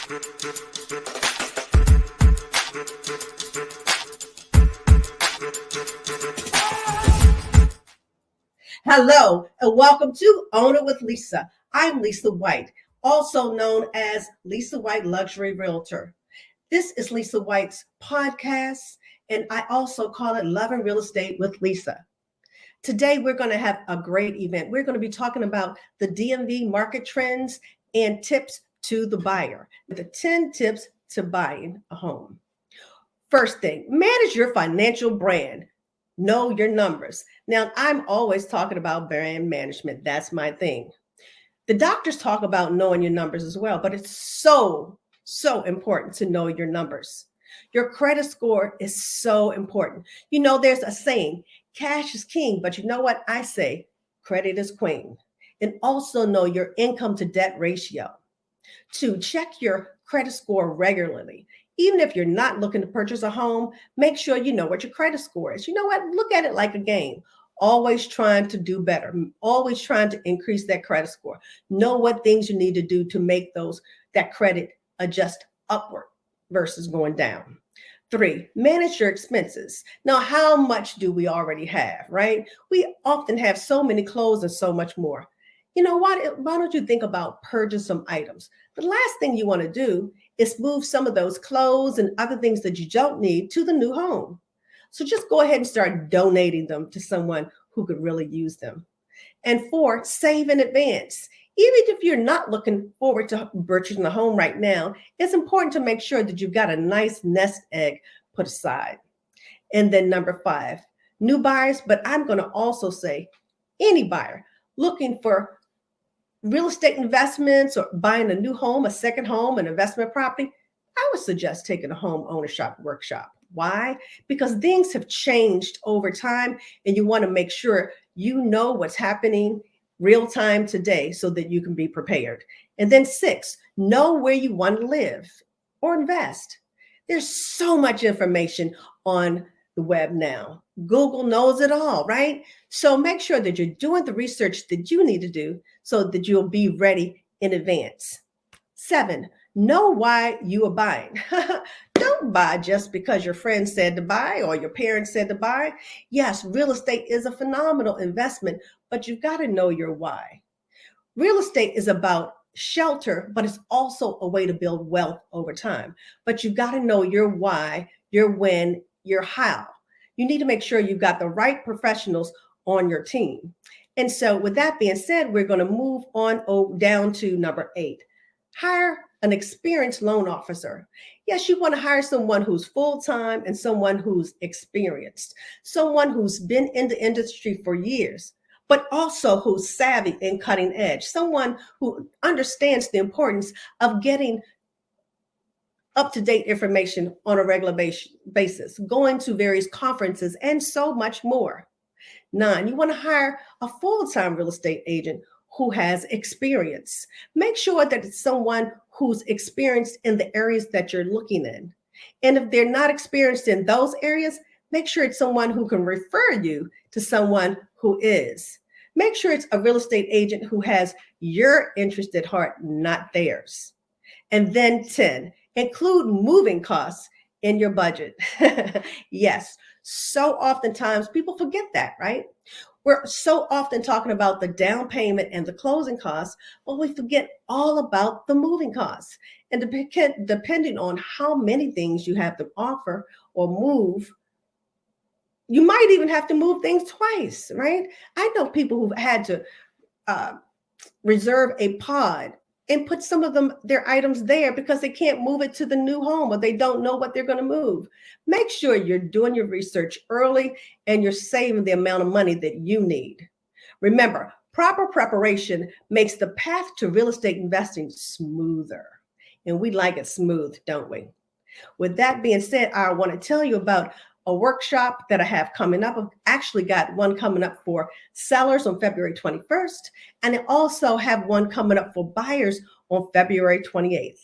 Hello, and welcome to Owner with Lisa. I'm Lisa White, also known as Lisa White Luxury Realtor. This is Lisa White's podcast, and I also call it Loving Real Estate with Lisa. Today, we're going to have a great event. We're going to be talking about the DMV market trends and tips to the buyer. The 10 tips to buying a home. First thing, manage your financial brand. Know your numbers. Now, I'm always talking about brand management. That's my thing. The doctors talk about knowing your numbers as well, but it's so important to know your numbers. Your credit score is so important. You know, there's a saying, cash is king, but you know what I say? Credit is queen. And also know your income to debt ratio. 2, check your credit score regularly. Even if you're not looking to purchase a home, make sure you know what your credit score is. You know what? Look at it like a game. Always trying to do better. Always trying to increase that credit score. Know what things you need to do to make that credit adjust upward versus going down. 3, manage your expenses. Now, how much do we already have, right? We often have so many clothes and so much more. You know what? Why don't you think about purging some items? The last thing you want to do is move some of those clothes and other things that you don't need to the new home. So just go ahead and start donating them to someone who could really use them. And 4, save in advance. Even if you're not looking forward to purchasing a home right now, it's important to make sure that you've got a nice nest egg put aside. And then number 5, new buyers, but I'm going to also say any buyer looking for real estate investments or buying a new home, a second home, an investment property, I would suggest taking a home ownership workshop. Why? Because things have changed over time and you want to make sure you know what's happening real time today so that you can be prepared. And then 6, know where you want to live or invest. There's so much information on the web now. Google knows it all, right? So make sure that you're doing the research that you need to do so that you'll be ready in advance. 7, know why you are buying. Don't buy just because your friend said to buy or your parents said to buy. Yes, real estate is a phenomenal investment, but you've got to know your why. Real estate is about shelter, but it's also a way to build wealth over time. But you've got to know your why, your when, your how. You need to make sure you've got the right professionals on your team. And so with that being said, we're going to move on down to number 8. Hire an experienced loan officer. Yes, you want to hire someone who's full-time and someone who's experienced, someone who's been in the industry for years, but also who's savvy and cutting edge, someone who understands the importance of getting up-to-date information on a regular basis, going to various conferences, and so much more. 9, you want to hire a full-time real estate agent who has experience. Make sure that it's someone who's experienced in the areas that you're looking in. And if they're not experienced in those areas, make sure it's someone who can refer you to someone who is. Make sure it's a real estate agent who has your interest at heart, not theirs. And then 10, include moving costs in your budget. Yes, so oftentimes people forget that, right? We're so often talking about the down payment and the closing costs, but we forget all about the moving costs. And depending on how many things you have to offer or move, you might even have to move things twice, right? I know people who've had to reserve a pod and put some of their items there because they can't move it to the new home or they don't know what they're going to move. Make sure you're doing your research early and you're saving the amount of money that you need. Remember, proper preparation makes the path to real estate investing smoother. And we like it smooth, don't we? With that being said, I want to tell you about a workshop that I have coming up. I've actually got one coming up for sellers on February 21st, and I also have one coming up for buyers on February 28th.